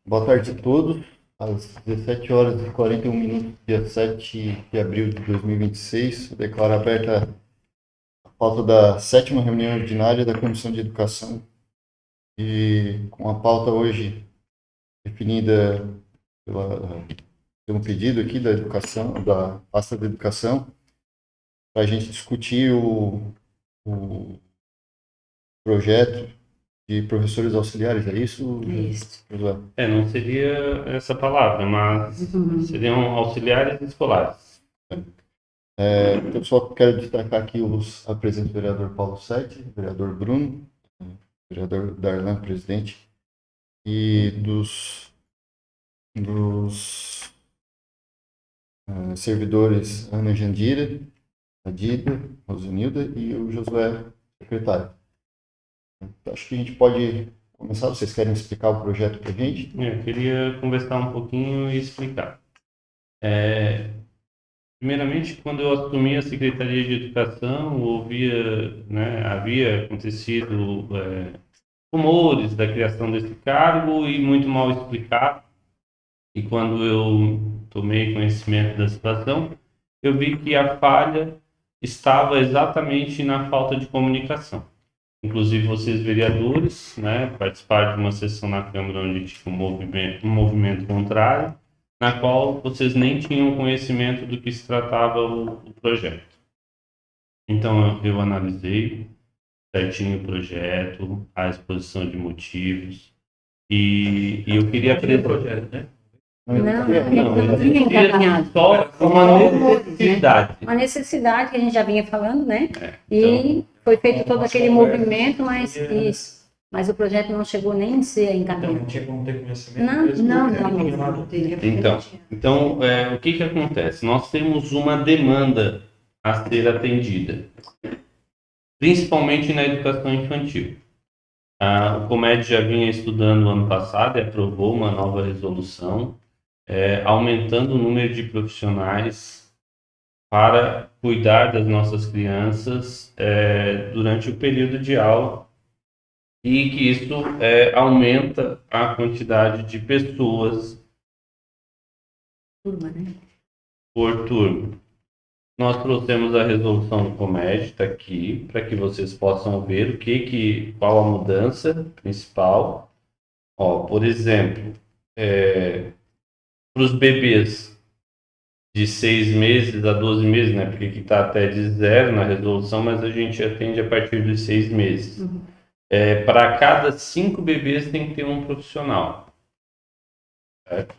Boa tarde a todos. Às 17 horas e 41 minutos, dia 7 de abril de 2026, eu declaro aberta a pauta da sétima reunião ordinária da Comissão de Educação e com a pauta hoje definida pelo pedido aqui da educação, da pasta da educação, para a gente discutir o projeto de professores auxiliares, é isso, Isso. Josué? Não seria essa palavra, mas seriam auxiliares escolares. Eu só quero destacar aqui a presença do vereador Paulo Sete, vereador Bruno, vereador Darlan, presidente, e dos servidores Ana Jandira, a Dida, Rosenilda e o Josué, secretário. Acho que a gente pode começar. Vocês querem explicar o projeto para a gente? Eu queria conversar um pouquinho e explicar. Primeiramente, quando eu assumi a Secretaria de Educação, havia acontecido rumores da criação desse cargo e muito mal explicado. E quando eu tomei conhecimento da situação, eu vi que a falha estava exatamente na falta de comunicação. Inclusive, vocês, vereadores, participaram de uma sessão na Câmara onde tinha um movimento contrário, na qual vocês nem tinham conhecimento do que se tratava o projeto. Então, eu analisei certinho o projeto, a exposição de motivos, e eu queria apresentar... projeto, né? Não, tinha encaminhado. só uma necessidade. Uma necessidade que a gente já vinha falando, né? Então, E foi feito todo aquele movimento, mas o projeto não chegou nem a ser encaminhado. Não tinha como ter conhecimento. Não. Então, o que acontece? Nós temos uma demanda a ser atendida, principalmente na educação infantil. O Comed já vinha estudando ano passado e aprovou uma nova resolução, aumentando o número de profissionais para cuidar das nossas crianças durante o período de aula, e que isso aumenta a quantidade de pessoas Turma, né? por turma. Nós trouxemos a resolução do Comed, está aqui, para que vocês possam ver qual a mudança principal. Por exemplo, para os bebês de 6 meses a 12 meses, né? Porque aqui está até de 0 na resolução, mas a gente atende a partir dos 6 meses. Para cada 5 bebês tem que ter um profissional. Certo?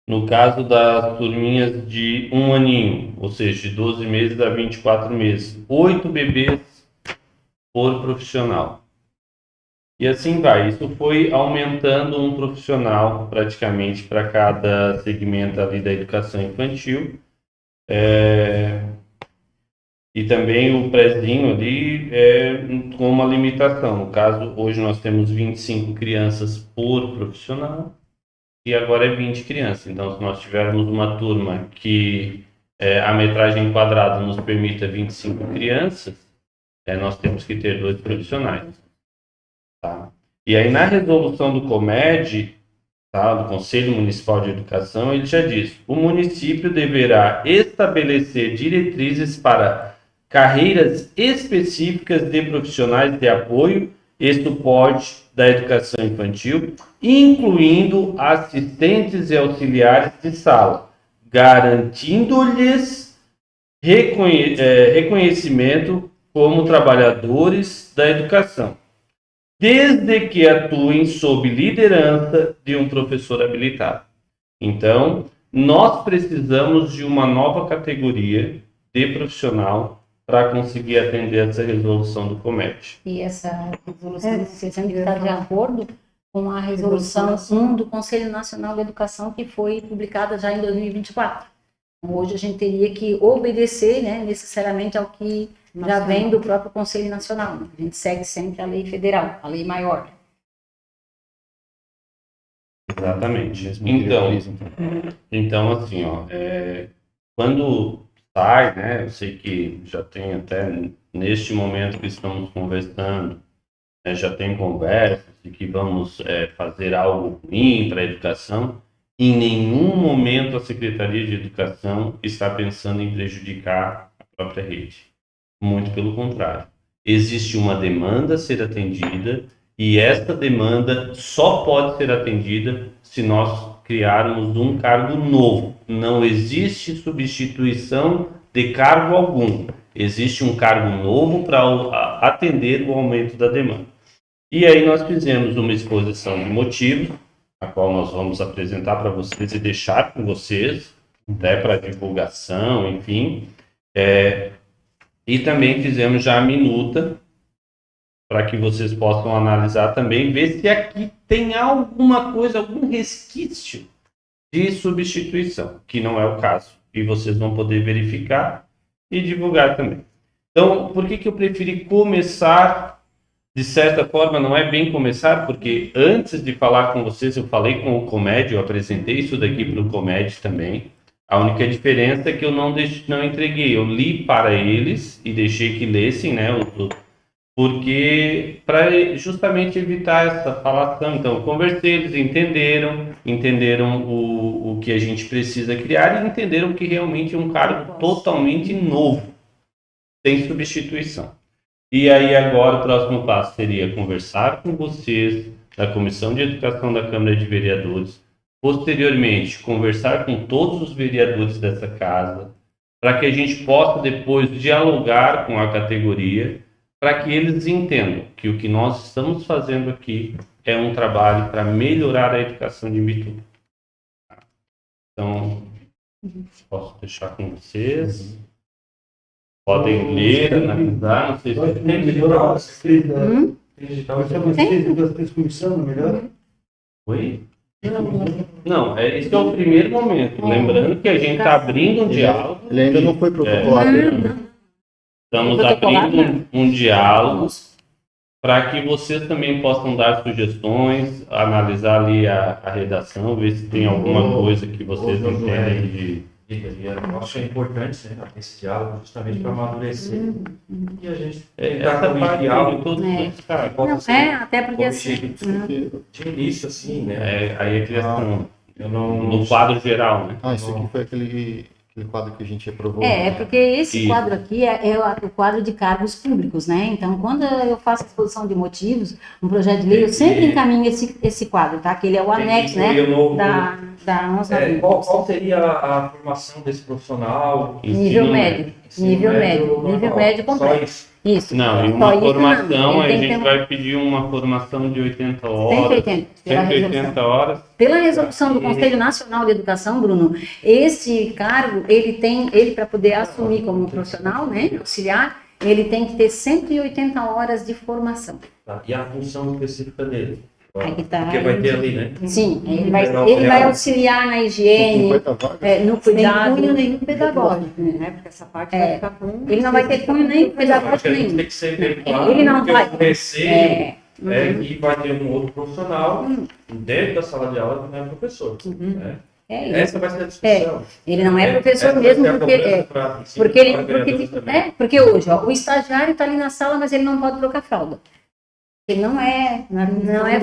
No caso das turminhas de 1 aninho, ou seja, de 12 meses a 24 meses, 8 bebês por profissional. E assim vai. Isso foi aumentando um profissional praticamente para cada segmento ali da educação infantil. E também o prézinho ali com uma limitação. No caso, hoje nós temos 25 crianças por profissional e agora é 20 crianças. Então, se nós tivermos uma turma que a metragem quadrada nos permita 25 crianças, nós temos que ter 2 profissionais. Tá? E aí, na resolução do Comed, tá, do Conselho Municipal de Educação, ele já diz: o município deverá estabelecer diretrizes para carreiras específicas de profissionais de apoio e suporte da educação infantil, incluindo assistentes e auxiliares de sala, garantindo-lhes reconhecimento como trabalhadores da educação, desde que atuem sob liderança de um professor habilitado. Então, nós precisamos de uma nova categoria de profissional para conseguir atender essa resolução do Comed. E essa resolução tem que estar de acordo com a resolução 1 do Conselho Nacional de Educação, que foi publicada já em 2024. Então, hoje a gente teria que obedecer, né, necessariamente ao que já vem do próprio Conselho Nacional. Né? A gente segue sempre a lei federal, a lei maior. Exatamente. Então assim, quando sai, né, eu sei que já tem até neste momento que estamos conversando, né, já tem conversas de que vamos fazer algo ruim para a educação. Em nenhum momento a Secretaria de Educação está pensando em prejudicar a própria rede. Muito pelo contrário. Existe uma demanda a ser atendida e essa demanda só pode ser atendida se nós criarmos um cargo novo. Não existe substituição de cargo algum. Existe um cargo novo para atender o aumento da demanda. E aí nós fizemos uma exposição de motivos, a qual nós vamos apresentar para vocês e deixar com vocês, até para divulgação, enfim. E também fizemos já a minuta, para que vocês possam analisar também, ver se aqui tem alguma coisa, algum resquício de substituição, que não é o caso. E vocês vão poder verificar e divulgar também. Então, por que eu preferi começar, de certa forma, não é bem começar, porque antes de falar com vocês, eu falei com o Comed, eu apresentei isso daqui para o Comed também. A única diferença é que eu não entreguei, eu li para eles e deixei que lessem, né, porque para justamente evitar essa falação. Então, eu conversei, eles entenderam o que a gente precisa criar e entenderam que realmente é um cargo totalmente novo, sem substituição. E aí agora o próximo passo seria conversar com vocês da Comissão de Educação da Câmara de Vereadores, posteriormente conversar com todos os vereadores dessa casa, para que a gente possa depois dialogar com a categoria, para que eles entendam que o que nós estamos fazendo aqui é um trabalho para melhorar a educação de Imbituba. Então, posso deixar com vocês. Podem ler, analisar, não sei se tem digital. Tem digital. Vocês comissão, melhor? Oi? Não, esse é o primeiro momento. Lembrando que a gente está abrindo um diálogo. Ele ainda não foi protocolado. Estamos abrindo um diálogo para que vocês também possam dar sugestões, analisar ali a redação, ver se tem alguma coisa que vocês entendem de... Eu acho que é importante, né, esse diálogo, justamente para amadurecer e a gente essa parte diálogo de todos os caras. Até porque assim... De início, assim, né? Aí a criação, eu não... no quadro geral, né? Isso aqui foi aquele quadro que a gente aprovou. Porque esse Isso. quadro aqui é o quadro de cargos públicos, né? Então, quando eu faço a exposição de motivos, um projeto de lei, eu sempre encaminho esse quadro, tá? Que ele é o anexo, né? Da nossa qual seria a formação desse profissional? nível médio. Nível médio completo. Só isso. Isso. Não, e Só uma isso formação, não. a Ele tem que gente ter vai pedir uma formação de 80 horas. 180 horas. Pela resolução do Conselho Nacional de Educação, Bruno, esse cargo, ele para poder assumir como profissional, né, auxiliar, ele tem que ter 180 horas de formação. Tá. E a função específica dele? Aí tá. Porque vai ter ali, né? Sim, ele vai auxiliar na higiene, 50 vagas. no cuidado. Sem cunho nenhum pedagógico, né? Porque essa parte vai ficar com... Ele não vai ter cunho nem Acho pedagógico que a gente nenhum. tem que ser bem claro, Ele não porque vai- o receio e vai ter um outro profissional dentro da sala de aula que não é professor. Né? É isso. Essa vai ser a discussão. Ele não é professor Essa mesmo vai ser a porque cobrança pra- sim, Porque, ele, para vereadores também. porque hoje, ó, o estagiário está ali na sala, mas ele não pode trocar fralda. Ele não é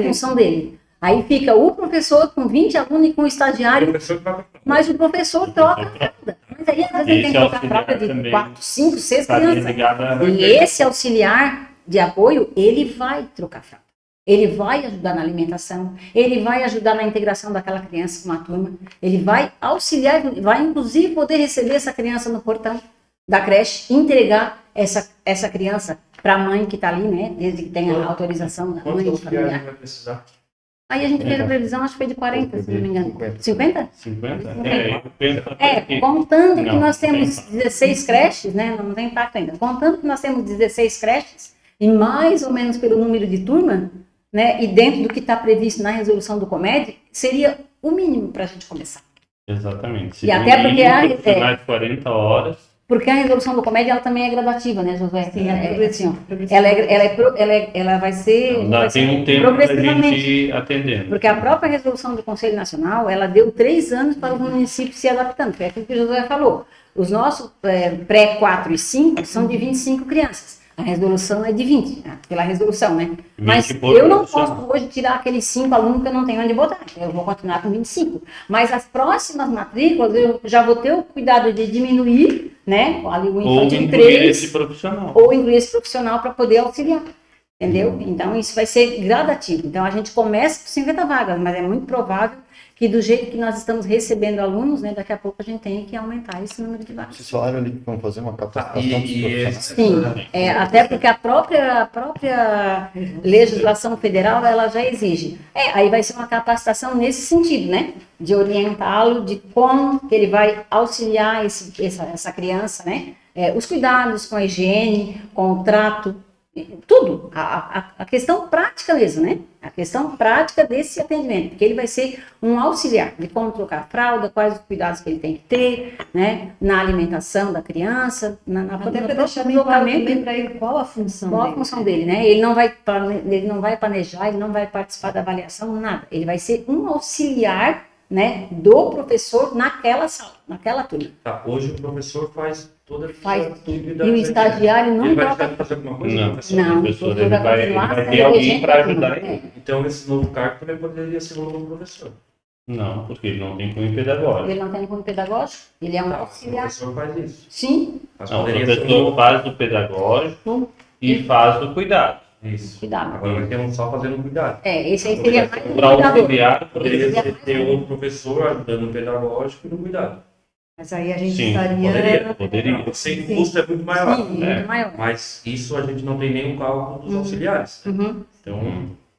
função dele. Aí fica o professor com 20 alunos e com o O estagiário, professor que vai- mas o professor troca a fralda. Mas aí, às vezes, ele tem que trocar a fralda de também 4, 5, 6 Está crianças. ligada E esse auxiliar de apoio, ele vai trocar fralda. Ele vai ajudar na alimentação, ele vai ajudar na integração daquela criança com a turma, ele vai auxiliar, vai inclusive poder receber essa criança no portão da creche, entregar essa criança para a mãe que está ali, né? Desde que tenha a autorização da Quantos mãe, do auxiliares familiar. vai precisar? Aí a gente fez a previsão, acho que foi de 40, se não me engano. 50? 50? Contando que Não, nós tem temos impacto. 16 creches, né? Não tem impacto ainda. Contando que nós temos 16 creches, e mais ou menos pelo número de turma, né? E dentro do que está previsto na resolução do Comed, seria o mínimo para a gente começar. Exatamente. E até porque profissionais de 40 horas. Porque a resolução do Comed, ela também é gradativa, né, Josué? Sim, Assim, ó, ela vai ser... Ainda vai ser tem um tempo para a progressivamente. gente ir atendendo. Porque a própria resolução do Conselho Nacional, ela deu 3 anos para os municípios se adaptando. Foi aquilo que o Josué falou. Os nossos pré-4 e 5 são de 25 crianças. A resolução é de 20, pela resolução, né? 20 Mas por eu não profissional. posso hoje tirar aqueles 5 alunos que eu não tenho onde botar. Eu vou continuar com 25. Mas as próximas matrículas, eu já vou ter o cuidado de diminuir, né? Ali o Ou infantil incluir 3, esse profissional. ou incluir esse profissional para poder auxiliar. Entendeu? Então, isso vai ser gradativo. Então, a gente começa com 50 vagas, mas é muito provável que do jeito que nós estamos recebendo alunos, né, daqui a pouco a gente tem que aumentar esse número de vagas. Vocês falaram ali que vão fazer uma capacitação dos profissionais. Sim, até porque a própria legislação federal, ela já exige. Aí vai ser uma capacitação nesse sentido, né? De orientá-lo de como que ele vai auxiliar essa criança, né? Os cuidados com a higiene, com o trato, tudo. A questão prática mesmo, né? A questão prática desse atendimento, porque ele vai ser um auxiliar de como trocar a fralda, quais os cuidados que ele tem que ter, né? Na alimentação da criança, Até no para deixar bem claro também para ele qual a função qual a dele. função dele, né? Ele não vai planejar, ele não vai participar da avaliação, nada. Ele vai ser um auxiliar, né, do professor naquela sala, naquela turma. Tá, hoje o professor faz toda Faz. essa atividade. E o estagiário não Ele vai troca. precisar fazer alguma coisa? Não. professor? Não, professor, o ele professor vai continuar ter sendo alguém regente para da turma. ajudar ele. Então, esse novo cargo também poderia ser o novo professor. Não, porque ele não tem cunho pedagógico. Ele não tem cunho pedagógico, ele é um Tá, o auxiliar. professor faz isso. Sim, Mas Não, o poderia ser professor faz o pedagógico e faz o cuidado. Isso. cuidado. Agora vai ter um só fazendo cuidado. Esse aí seria mais um Para cuidador. auxiliar, Poderia ter um professor ajudando no pedagógico e no cuidado. Mas aí a gente Sim, estaria... poderia. Sem o custo é muito maior. Sim, muito maior. Mas isso a gente não tem nenhum cálculo dos auxiliares. Uhum. Então,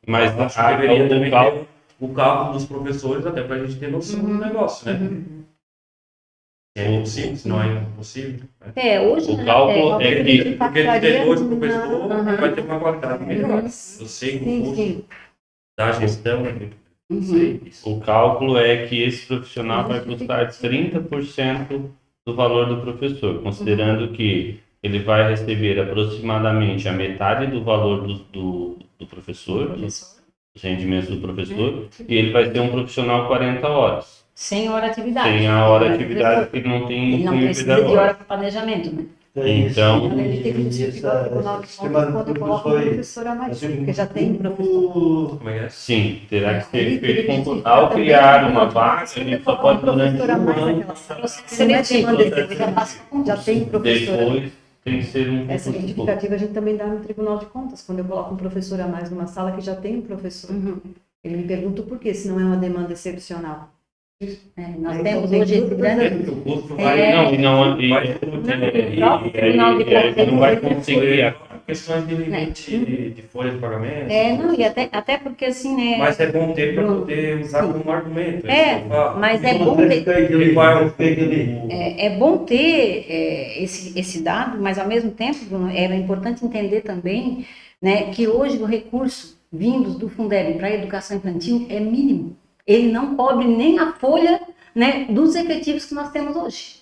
Mas eu acho que a- deveria o também cálculo- ter o cálculo dos professores, até para a gente ter noção do negócio, né? Se é possível, se não é impossível. Né? Hoje O cálculo é que Porque de ter dois professores Uhum. vai ter uma qualidade melhor. Eu sei que o Sim, custo sim. da gestão, eu Uhum. sei isso. o cálculo é que esse profissional vai custar 30% do valor do professor, considerando que ele vai receber aproximadamente a metade do valor do professor, dos rendimentos do professor, e ele vai ter um profissional 40 horas. Sem hora atividade. Sem a hora de atividade, que ele não tem Ele não cunho precisa de pedagógico. hora para planejamento, né? Então- Além de ter que justificar o tribunal de contas quando eu coloco um professor a mais, porque já tem professor. Como é que é? Sim, terá que ser Ele feito teria que ao justificar criar também, uma né? vaga, Se ele eu só colocar pode um durante professor a um mais ano, naquela sala, Processo não é seletivo, demanda ele já passa com já tem professor. depois tem que ser um Essa concurso público. justificativa a gente também dá no Tribunal de Contas, quando eu coloco um professor a mais numa sala que já tem um professor. Uhum. Ele me pergunta o porquê, se não é uma demanda excepcional. Nós Aí temos tem hoje esse tudo grande. O custo vai. Não, e não, e, Vai- e, próprio e, Tribunal de e aí Contas não vai tem conseguir. Questões de limite de folha de pagamento. Não, e até porque assim, né? Mas é bom ter para Bruno, poder usar sim. como argumento. É, isso que eu falo. mas é bom ter, Ele é bom ter esse dado, mas ao mesmo tempo, Bruno, é importante entender também, né, que hoje o recurso vindos do Fundeb para a educação infantil é mínimo. Ele não cobre nem a folha, né, dos efetivos que nós temos hoje.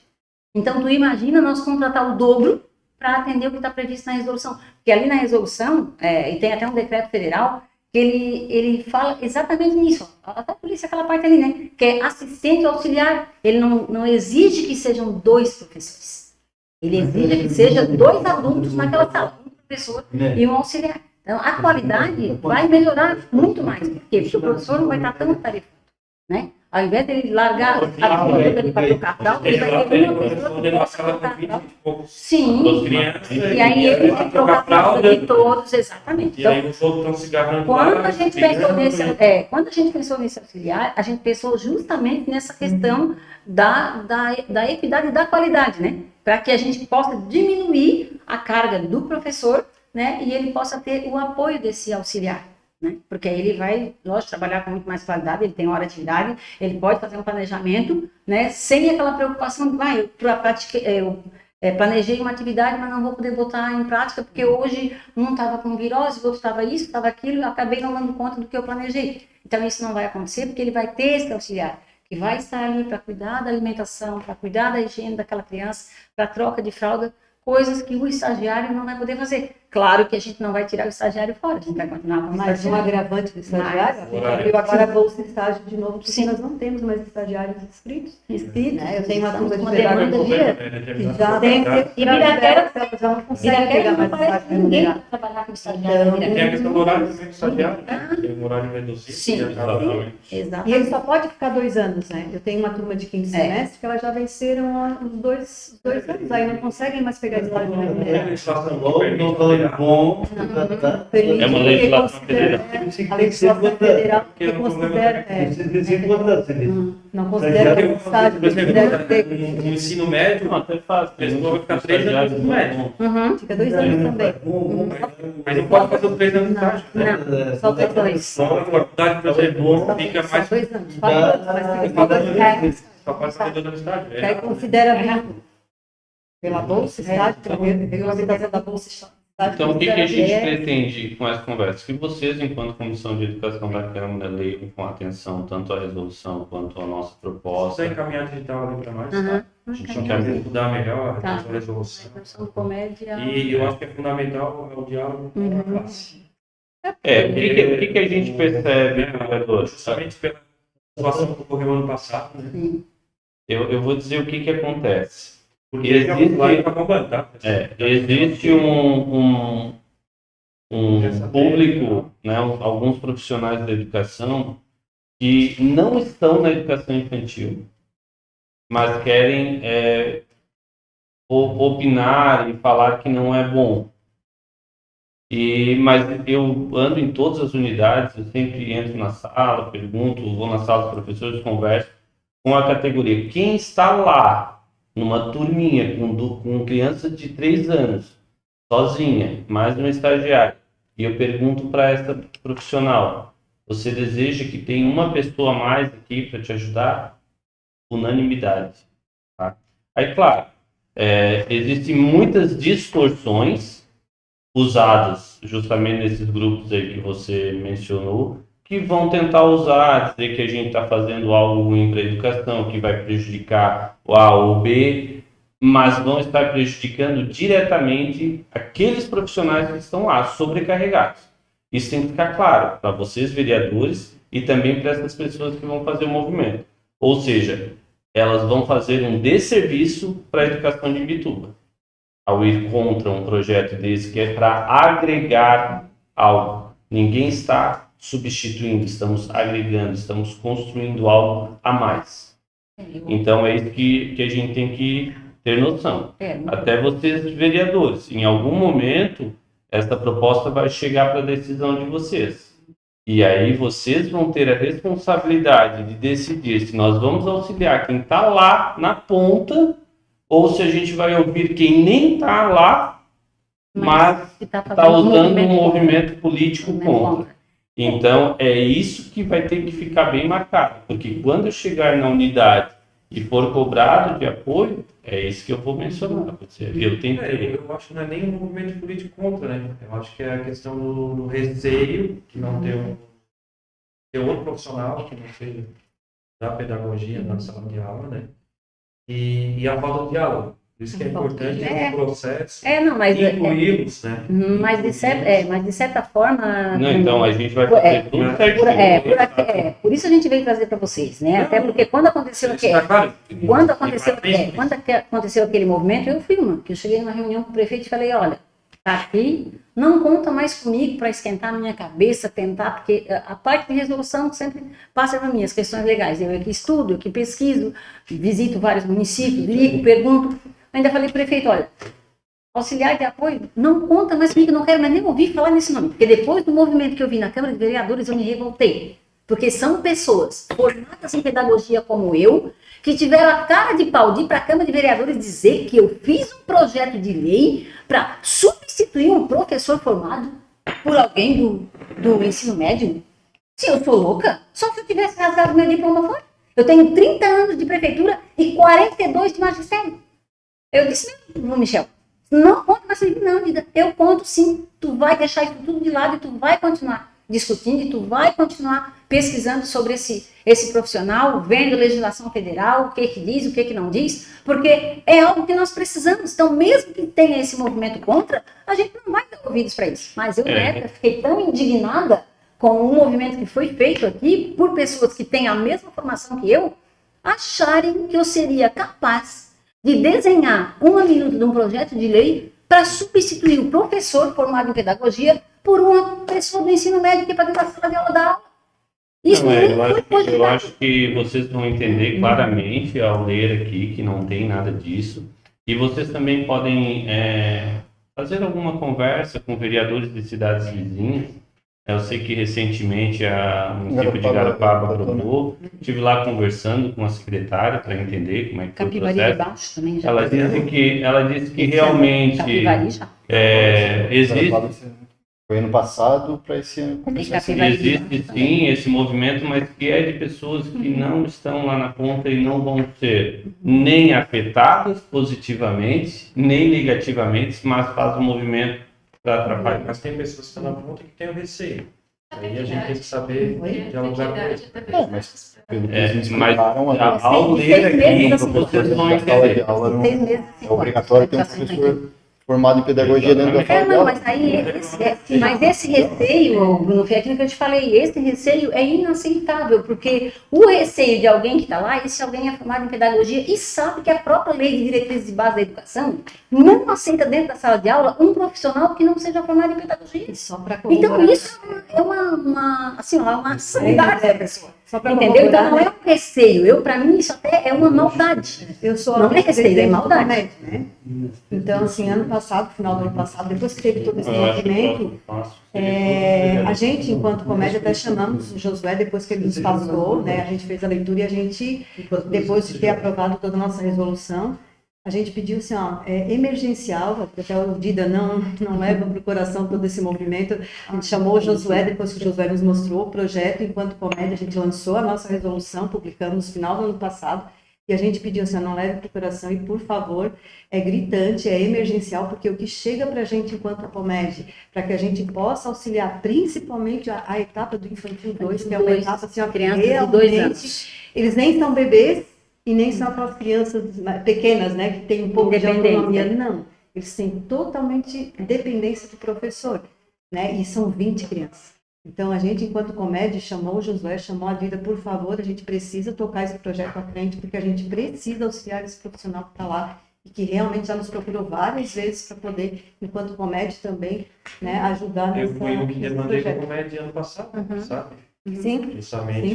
Então, tu imagina nós contratar o dobro para atender o que está previsto na resolução. Porque ali na resolução, e tem até um decreto federal, que ele fala exatamente nisso. Até por isso aquela parte ali, né? Que é assistente auxiliar. Ele não exige que sejam 2 professores. Ele exige que sejam 2 adultos naquela sala. Um professor e um auxiliar. Então, a qualidade vai melhorar muito mais. Por quê? Porque o professor não vai estar tão tarefado, né? Ao invés de ele largar a vida dele para trocar fralda, ele vai ter uma pessoa que possa trocar fralda. Sim. E aí ele vai trocar a fralda de todos, exatamente. E aí Então, os outros estão se agarrando quando lá, a gente pensou nesse auxiliar, a gente pensou justamente nessa questão da equidade e da qualidade, né? Para que a gente possa diminuir a carga do professor, né? E ele possa ter o apoio desse auxiliar, né? Porque aí ele vai, lógico, trabalhar com muito mais qualidade, ele tem hora de atividade, ele pode fazer um planejamento, né? Sem aquela preocupação de, eu planejei uma atividade, mas não vou poder botar em prática, porque hoje um estava com virose, o outro estava isso, estava aquilo, e eu acabei não dando conta do que eu planejei. Então, isso não vai acontecer, porque ele vai ter esse auxiliar, que vai estar ali para cuidar da alimentação, para cuidar da higiene daquela criança, para troca de fralda, coisas que o estagiário não vai poder fazer. Claro que a gente não vai tirar o estagiário fora, a gente vai continuar com o Mais um estagiário. agravante do estagiário. A gente abriu agora a bolsa de estágio de novo, porque nós não temos mais estagiários inscritos. Né? Eu tenho uma turma de pedagogia que já tem Ibiraquera já não consegue pegar mais estágio ninguém remunerado. para trabalhar com estagiário. Então, Tem a questão do horário também do estagiário, tem um horário reduzido. Sim. e acaba- Exato. E ele só pode ficar 2 anos, né? Eu tenho uma turma de quinto semestre que elas já venceram os dois anos, aí não conseguem mais pegar estágio remunerado. Não falando bom, tá? É uma legislação federal. A legislação federal que considera, Você tem que ser contratado, você diz. não considera que o estágio Por exemplo, deve ter, no ensino médio, Não, até fácil. a pessoa vai ficar 3 anos no ensino médio. Uhum. fica 2 anos também. Mas não pode fazer os 3 anos de estágio. Não, só tem 2. Só a faculdade, por exemplo, fica Só mais. 2 anos, 4 anos, mas fica só 2 anos. Só pode fazer 2 anos de estágio. Que aí considera vínculo. Pela bolsa, estágio, pela regulamentação da bolsa, estágio. Então, o que a gente considera- pretende com essa conversa? Que vocês, enquanto Comissão de Educação da Câmara, leiam com atenção tanto a resolução quanto a nossa Posso proposta. encaminhar digital ali para nós? Uhum. Tá? A gente quer estudar melhor Tá. a resolução. Profissão de comédia. E eu acho que é fundamental o diálogo com a classe. O que a gente percebe, vereador? Justamente pela situação que ocorreu ano passado, né? Eu vou dizer o que acontece. Porque Existe- já vai acompanhando, tá? Existe um público, né, alguns profissionais da educação que não estão na educação infantil, mas querem opinar e falar que não é bom. Mas eu ando em todas as unidades, eu sempre entro na sala, pergunto, vou na sala dos professores, converso com a categoria. Quem está lá numa turminha com criança de 3 anos, sozinha, mais um estagiário, e eu pergunto para essa profissional, você deseja que tenha uma pessoa a mais aqui para te ajudar? Unanimidade. Tá? Aí, claro, existem muitas distorções usadas justamente nesses grupos aí que você mencionou, que vão tentar usar, dizer que a gente está fazendo algo ruim para a educação, que vai prejudicar o A ou o B, mas vão estar prejudicando diretamente aqueles profissionais que estão lá, sobrecarregados. Isso tem que ficar claro para vocês, vereadores, e também para essas pessoas que vão fazer o movimento. Ou seja, elas vão fazer um desserviço para a educação de Imbituba, ao ir contra um projeto desse que é para agregar algo. Ninguém está substituindo, estamos agregando, estamos construindo algo a mais. Então é isso que a gente tem que ter noção. Até vocês, vereadores, em algum momento, essa proposta vai chegar para a decisão de vocês. E aí vocês vão ter a responsabilidade de decidir se nós vamos auxiliar quem está lá na ponta ou se a gente vai ouvir quem nem está lá, mas está usando um movimento político contra. Então, é isso que vai ter que ficar bem marcado, porque quando eu chegar na unidade e for cobrado de apoio, é isso que eu vou mencionar. Eu tentei. Eu acho que não é nem um movimento político contra, né? Eu acho que é a questão do receio, que não ter outro profissional que não seja da pedagogia na sala de aula, né? E a falta de diálogo. Por isso que é importante esse processo incluí-los, né? Mas de certa forma... Não, então a gente vai fazer tudo certinho. Por isso a gente veio trazer para vocês, né? Até porque quando aconteceu aquele movimento, eu fui uma, que eu cheguei numa reunião com o prefeito e falei, olha, tá aqui, não conta mais comigo para esquentar a minha cabeça, tentar, porque a parte de resolução sempre passa para mim, as questões legais. Eu aqui estudo, eu aqui pesquiso, visito vários municípios, ligo, pergunto. Ainda falei pro prefeito, olha, auxiliar de apoio, não conta mais comigo, não quero mais nem ouvir falar nesse nome. Porque depois do movimento que eu vi na Câmara de Vereadores, eu me revoltei. Porque são pessoas formadas em pedagogia como eu, que tiveram a cara de pau de ir para a Câmara de Vereadores dizer que eu fiz um projeto de lei para substituir um professor formado por alguém do ensino médio. Se eu sou louca, só se eu tivesse rasgado meu diploma fora. Eu tenho 30 anos de prefeitura e 42 de magistério. Eu disse, não, Michel, não conta mais comigo, não, diga, eu conto sim, tu vai deixar isso tudo de lado e tu vai continuar discutindo e tu vai continuar pesquisando sobre esse profissional, vendo legislação federal, o que diz, o que não diz, porque é algo que nós precisamos. Então, mesmo que tenha esse movimento contra, a gente não vai dar ouvidos para isso. Mas eu, na época, fiquei tão indignada com o movimento que foi feito aqui por pessoas que têm a mesma formação que eu, acharem que eu seria capaz de desenhar 1 minuto de um projeto de lei para substituir o professor formado em pedagogia por uma pessoa do ensino médio que é para dentro da sala de aula da aula. Isso Não, não foi eu cogitado. acho que vocês vão entender claramente ao ler aqui que não tem nada disso. E vocês também podem fazer alguma conversa com vereadores de cidades vizinhas. Eu sei que recentemente a município de Garopaba aprovou. Estive lá conversando com a secretária para entender como é que foi o Capivari de processo. Baixo também já. Ela disse que realmente Capivari já. existe. Foi ano passado para esse ano. começar esse ano. Existe sim esse movimento, mas que é de pessoas que não estão lá na ponta e não vão ser nem afetadas positivamente, nem negativamente, mas faz um movimento para atrapalhar. Mas tem pessoas que estão na ponta que têm o receio. Aí a gente tem que saber dialogar com eles. Mas pelo que eles me Mas explicaram, ao ler aqui, vocês vão na sala de entender. aula não 6 meses. é obrigatório ter um professor formado em pedagogia dentro da sala de Não, aula. mas aí, esse receio, Bruno, foi aquilo que eu te falei, esse receio é inaceitável, porque o receio de alguém que está lá, esse alguém é formado em pedagogia e sabe que a própria lei de diretrizes e base da educação não aceita dentro da sala de aula um profissional que não seja formado em pedagogia. Só para Então isso é uma sanidade da pessoa. Só para Entendeu? Então não é um receio. Para mim isso até é uma maldade. Eu sou Não é receio, é maldade. né? Então, assim, ano passado, final do ano passado, depois que teve todo esse movimento, a gente, enquanto comédia, até chamamos o Josué, depois que ele nos passou, né? A gente fez a leitura e a gente, depois de ter aprovado toda a nossa resolução, a gente pediu assim, emergencial, até o Dida não leva para o coração todo esse movimento. A gente chamou o Josué, depois que o Josué nos mostrou o projeto, enquanto comédia, a gente lançou a nossa resolução, publicamos no final do ano passado, e a gente pediu assim, não leve para o coração e, por favor, é gritante, é emergencial, porque o que chega para a gente enquanto comédia, para que a gente possa auxiliar, principalmente a etapa do Infantil 2, que é uma etapa assim, crianças de 2 anos. Eles nem são bebês, e nem são aquelas crianças pequenas, né, que tem um pouco de autonomia. Não, eles têm totalmente dependência do professor, né, e são 20 crianças. Então, a gente, enquanto comédia, chamou o Josué, chamou a Vida, por favor, a gente precisa tocar esse projeto à frente, porque a gente precisa auxiliar esse profissional que está lá e que realmente já nos procurou várias vezes para poder, enquanto comédia também, né, ajudar Eu fui o que nesse demandei com a projeto. comédia ano passado, sabe? Sim, Justamente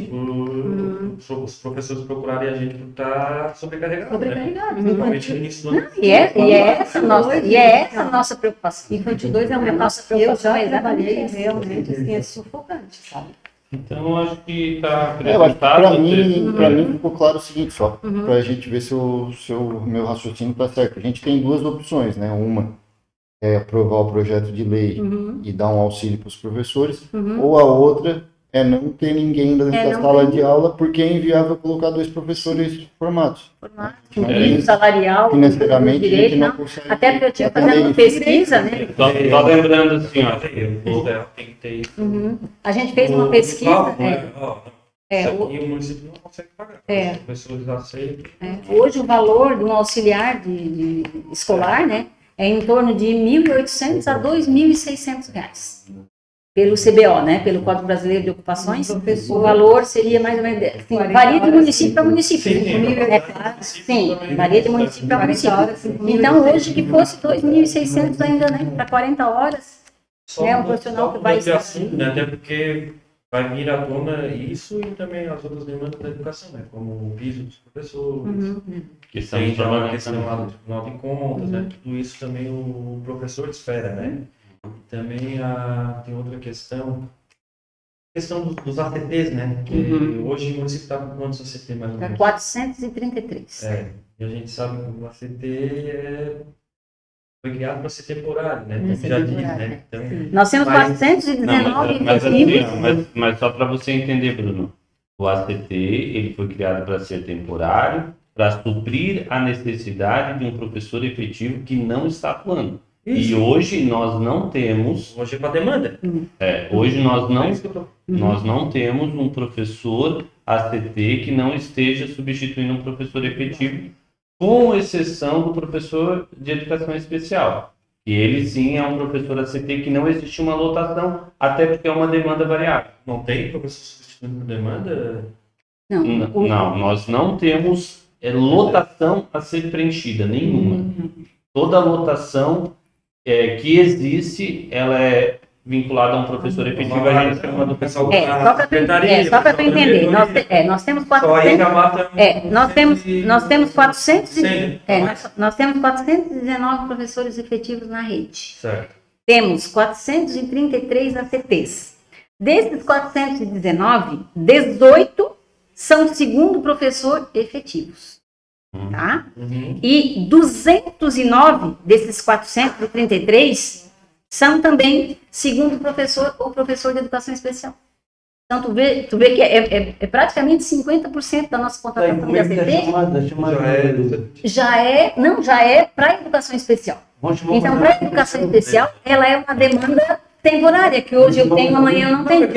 por os professores procurarem a gente por estar sobrecarregados, né? sobrecarregados. Principalmente no início do ano. E é essa a nossa preocupação. Infantil 2 é uma A nossa etapa que eu preocupação já é trabalhei exatamente essa. realmente, assim, é sufocante, sabe? Então, eu acho que está Eu acho que apresentado. para mim ficou claro o seguinte, só para a gente ver se o meu raciocínio está certo. A gente tem duas opções, né? Uma é aprovar o projeto de lei e dar um auxílio para os professores, ou a outra é não ter ninguém dentro da não sala ter de aula, porque é inviável colocar 2 professores formados. Com nível salarial, Financeiramente, a gente direito, não não. consegue. Até porque eu tive atender fazendo uma isso. pesquisa, né? Só lembrando assim, ó. Tem que ter isso. A gente fez uma O pesquisa. cálculo, né? Ó, isso o- aqui o município não consegue pagar. É. Os professores aceitam. Hoje o valor de um auxiliar de escolar, né, é em torno de R$ 1.800 a R$ 2.600. Pelo CBO, né, pelo Código Brasileiro de Ocupações, o valor seria mais ou menos, assim, 40 varia de horas, município para município. Sim, É claro, sim, varia de município para 40 horas, município. 5.800. Então, hoje que fosse 2.600 ainda, né, para 40 horas, Só um mudando- profissional só que vai mudando de estar- assunto, né? Até porque vai vir à tona isso e também as outras demandas da educação, né? Como o piso dos professores, Que tem estamos já uma trabalhando questão lá também. do Tribunal de Contas, né? Tudo isso também o professor esfera, né? Também tem outra questão dos ACTs, né? Que hoje o município está com quantos ACT mais ou para menos? 433. E a gente sabe que o ACT foi criado para ser temporário, né? Para ser Já diz, temporário, né? Então, Nós temos Mas- 419 Mas, efetivos. assim, mas só para você entender, Bruno, o ACT ele foi criado para ser temporário, para suprir a necessidade de um professor efetivo que não está atuando. E hoje nós não temos, Hoje é para demanda. hoje nós não, É isso que eu tô- nós não temos um professor ACT que não esteja substituindo um professor efetivo, com exceção do professor de educação especial. E ele sim é um professor ACT que não existe uma lotação, até porque é uma demanda variável. Não tem professor substituindo por demanda? Não, Não, nós não temos lotação a ser preenchida, nenhuma. Toda lotação que existe, ela é vinculada a um professor efetivo, a gente chama do pessoal só para tu entender, nós temos Só aí 400, já mata. nós temos 400 Sim. nós temos 419 professores efetivos na rede. Certo. Temos 433 ACTs. Desses 419, 18 são segundo professor efetivos. Tá? Uhum. E 209 desses 433 são também segundo professor ou professor de educação especial. Então, tu vê que é praticamente 50% da nossa contratação de ACT já é para educação especial. Então, para educação especial, ela é uma demanda temporária, que hoje eu tenho, amanhã eu não tenho. O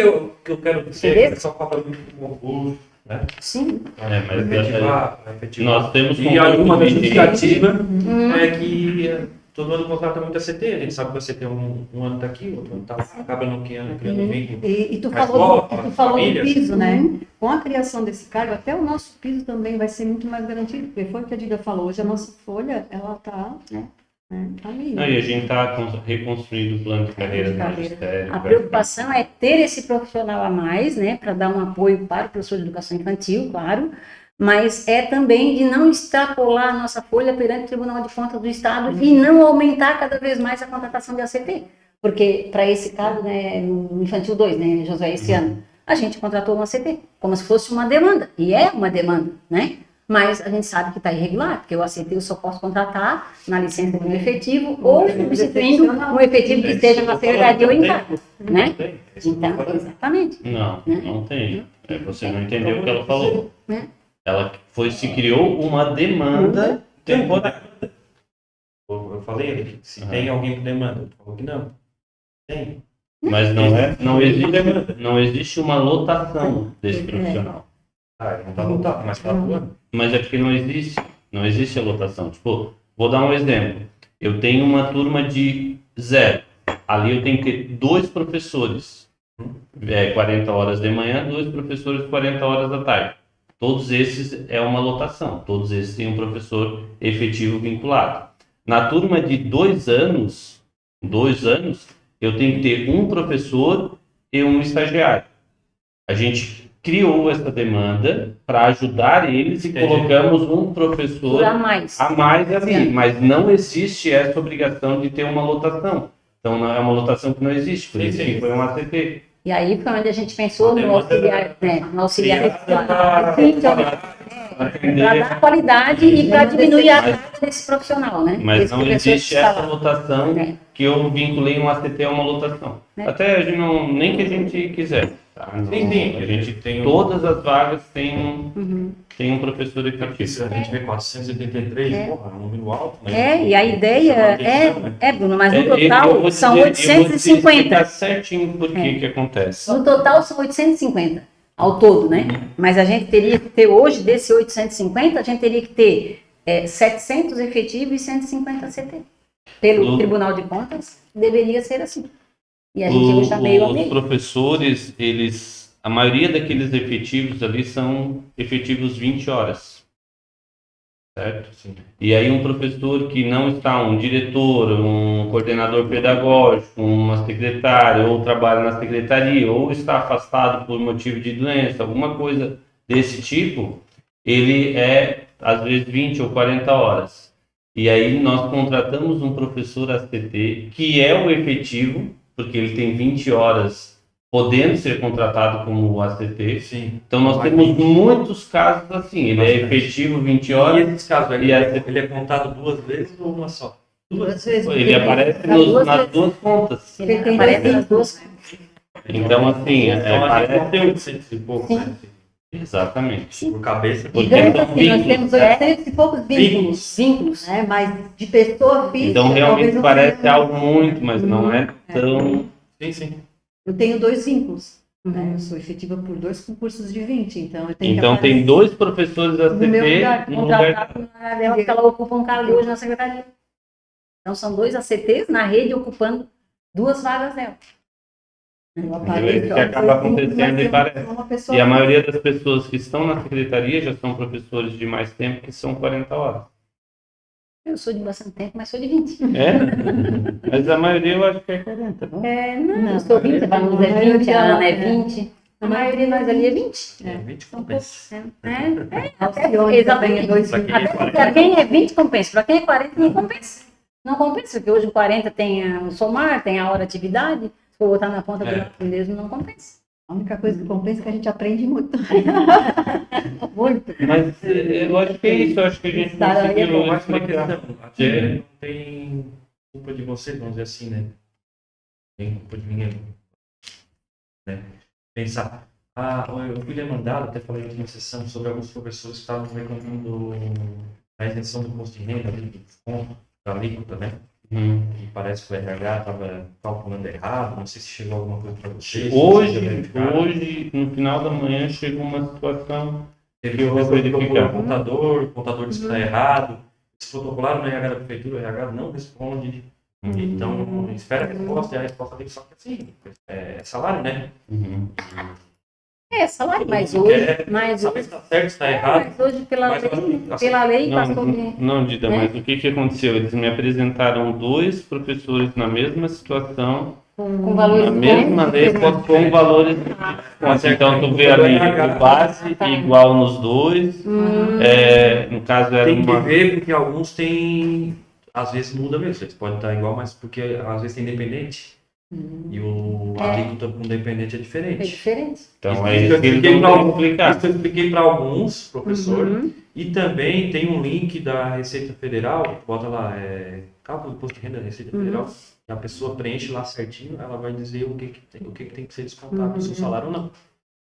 que eu quero dizer é que o pessoal fala muito do concurso, né? Sim. Mas nós temos E alguma das concurso justificativas é que todo ano contrata muito ACT, a gente sabe que você tem um ano tá aqui, outro ano tá lá, acaba não criando vínculo. E tu Mas falou, qual, tu falou do famílias? piso, né? Com a criação desse cargo, até o nosso piso também vai ser muito mais garantido, porque foi o que a Dida falou, hoje a nossa folha, ela tá, tá ali. Não, e a gente está reconstruindo o plano de carreira do magistério. A preocupação é ter esse profissional a mais, né, para dar um apoio para o professor de educação infantil, claro, mas é também de não extrapolar a nossa folha perante o Tribunal de Contas do Estado e não aumentar cada vez mais a contratação de ACT. Porque para esse caso, né, no Infantil 2, né, Josué, esse ano, a gente contratou um ACT, como se fosse uma demanda, e é uma demanda, né? Mas a gente sabe que está irregular, porque o ACT eu só posso contratar na licença de um efetivo ou substituindo um efetivo que esteja na secretaria ou em cargo, né? Então, exatamente. Não tem. Você não entendeu o que ela falou. Se criou uma demanda temporária. Eu falei ali, se tem alguém por demanda, tu falou que não. Tem. Mas não existe uma lotação desse profissional. Ele não tá lotado, mas tá atuando. Mas é porque não existe a lotação. Tipo, vou dar um exemplo. Eu tenho uma turma de 0. Ali eu tenho que ter 2 professores. 40 horas de manhã, 2 professores 40 horas da tarde. Todos esses é uma lotação. Todos esses têm um professor efetivo vinculado. Na turma de 2 anos, eu tenho que ter um professor e um estagiário. A gente criou essa demanda para ajudar eles e colocamos um professor a mais ali, mas não existe essa obrigação de ter uma lotação. Então é uma lotação que não existe, por isso que foi um ACT. E aí foi onde a gente pensou no auxiliar, para dar qualidade e para diminuir a carga desse profissional, né? Mas Esse não existe essa lotação que eu vinculei um ACT a uma lotação. Até a gente nem que a gente quiser. Tá? Sim. A gente tem todas as vagas tem um professor efetivo. A gente vê 483, porra, é um número alto, né? E a ideia Bruno, mas no total são Eu vou 850. explicar certinho por que acontece. No total são 850 ao todo, né? Mas a gente teria que ter hoje, desse 850, a gente teria que ter 700 efetivos e 150 CT. Pelo Tribunal de Contas, deveria ser assim. E a gente hoje está meio a meio. Os professores, a maioria daqueles efetivos ali são efetivos 20 horas. Certo? Sim. E aí um professor que não está, um diretor, um coordenador pedagógico, uma secretária, ou trabalha na secretaria, ou está afastado por motivo de doença, alguma coisa desse tipo, ele é, às vezes, 20 ou 40 horas. E aí nós contratamos um professor ACT, que é o efetivo, porque ele tem 20 horas podendo ser contratado como ACT. Sim. Então nós temos muitos casos assim, ele é efetivo 20 horas. E esses casos, ele é contado 2 vezes ou uma só? 2 vezes. Ele aparece nas 2 contas. Ele aparece nas 2 contas. Então assim, parece 800 e pouco, né? Exatamente. Por cabeça. Porque Digamos são assim, nós vínculos. temos 800 e poucos vínculos, Vínculos. né? Mas de pessoa física, Então talvez realmente não parece tenha- algo muito, mas não é tão. Sim, sim. Eu tenho 2 vínculos, né? Eu sou efetiva por 2 concursos de 20, então eu tenho que Então tem aparecer. 2 professores ACT No meu lugar, no lugar. Contratado na área dela, porque ela ocupa um cargo hoje na secretaria. Então são 2 ACTs na rede ocupando 2 vagas dela. Eu Isso que acaba acontecendo e parece. uma pessoa E a maioria das pessoas que estão na secretaria já são professores de mais tempo, que são 40 horas. Eu sou de bastante tempo, mas sou de 20. É? Mas a maioria eu acho que é 40, não? Eu sou 20, a Vanusa é 20, a Ana é 20. A maioria de nós ali é 20. É, 20 São compensa. poucos. Alcione também é 2 Pra quem vínculos. é Para quem é 20 compensa, para quem é 40 não compensa. Não compensa, porque hoje o 40 tem o somar, tem a hora de atividade, se for botar na ponta do lápis mesmo, não compensa. A única coisa que compensa é que a gente aprende muito. Muito. Mas eu acho que é isso, eu acho que a gente Estar aí é conseguiu bom. Mais uma explicar. questão. Até não tem culpa de você, vamos dizer assim, né? Tem culpa de ninguém. Né? Pensar. Eu fui demandado, até falei aqui na sessão, sobre alguns professores que estavam reclamando a isenção do imposto de renda, ali, do desconto, da alíquota, né? E parece que o RH estava calculando errado, não sei se chegou alguma coisa para vocês. Hoje, no final da manhã, chegou uma situação Teve eu vou verificar. o contador disse que está errado, eles protocolaram no RH da prefeitura, o RH não responde. Então, espera a resposta, e a resposta dele só que assim, é salário, né? É, salário, mas Todo mundo hoje, quer mas saber hoje, se está certo, se está errado. mas hoje pela Mas eu acho lei, que, assim, pela lei Não, passou de... não, Dida, mas o que que aconteceu? Eles me apresentaram 2 professores na mesma situação, com valores na mesma lei, diferentes. com valores diferentes. Então, tu vê ali o base igual nos 2, no caso era Tem que uma... ver, porque alguns têm, às vezes muda mesmo, eles podem estar igual, mas porque às vezes tem dependente. E o alíquota com dependente é É diferente. diferente. Então, é Isso isso que eles eu vão explicar. Isso eu expliquei para alguns professores. E também tem um link da Receita Federal, bota lá, cálculo do imposto de renda da Receita Federal, e a pessoa preenche lá certinho, ela vai dizer o que tem que ser descontado do seu salário ou não.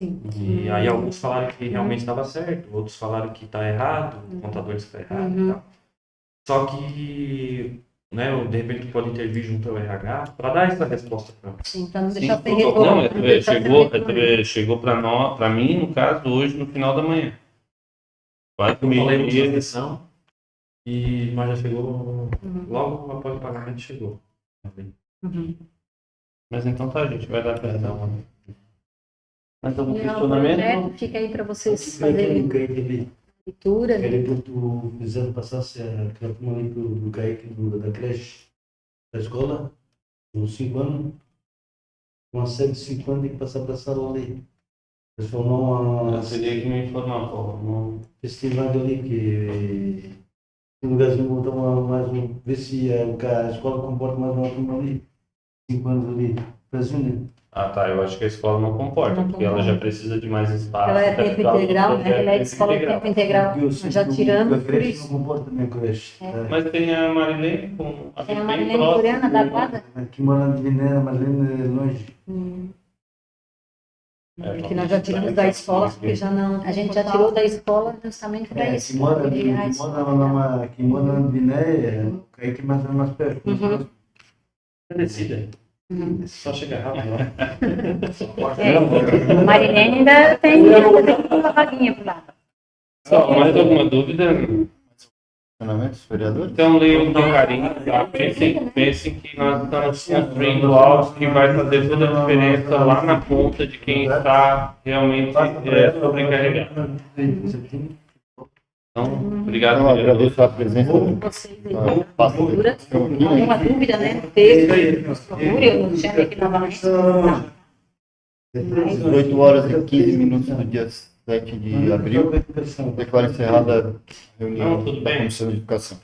E aí alguns falaram que realmente estava certo, outros falaram que está errado, o contador disse que está errado e tal. Só que, né, de repente pode intervir junto ao RH para dar essa resposta para Sim, para não Sim, deixar sem não, retorno. chegou para mim, no caso, hoje, no final da manhã. Quase Eu falei na meio-dia. sessão, mas já chegou, logo após o pagamento chegou. Mas então tá, a gente vai dar para dar uma... Mais algum E o questionamento? projeto fica aí para vocês Aquele fazerem Kaique ali, leitura, né? aquele que tu fizeram passasse aquela turma ali do Kaique da creche, da escola, uns 5 anos, uma série de 5 anos tem que passar para a sala ali. Eles formam Eu teria que me informar, pô. Não... esse vaga ali que tem lugarzinho botar mais um, ver se a escola comporta mais uma turma ali. 5 anos ali, presumindo. Ah, tá. Eu acho que a escola não comporta, Não porque ela já precisa de mais espaço. Ela é até tempo por causa do integral, né? projeto Ela é de escola de integral. tempo integral. Porque eu Mas sinto já que tirando a por creche isso. não comporta também a creche. Mas tem a Marilene com a Tem a bem Marilene próxima. Floriana da Guarda. Aqui morando de Mineira, mas é longe. Que nós já tiramos da escola, porque já não. A gente já tirou da escola justamente para isso. Que mora porque a escola- que mora na Guiné, aí que mais perto. Decida. Só chegar rápido lá. A Marilene ainda tem uma vaguinha por lá. Mais alguma dúvida? Questionamentos, vereadores? Então leiam com carinho, tá? Pensem que nós estamos construindo algo que vai fazer toda a diferença lá na ponta de quem está realmente sobrecarregado. Então, obrigado. Então, vereador. agradeço a presença do Vocês aí. passo Dura. aqui, né? Alguma dúvida, né? No texto, nos procure, eu não chamo aqui novamente. 18 horas e 15 minutos do dia 7 de abril. Declaro encerrada a reunião Não, tudo da bem. Comissão de Educação.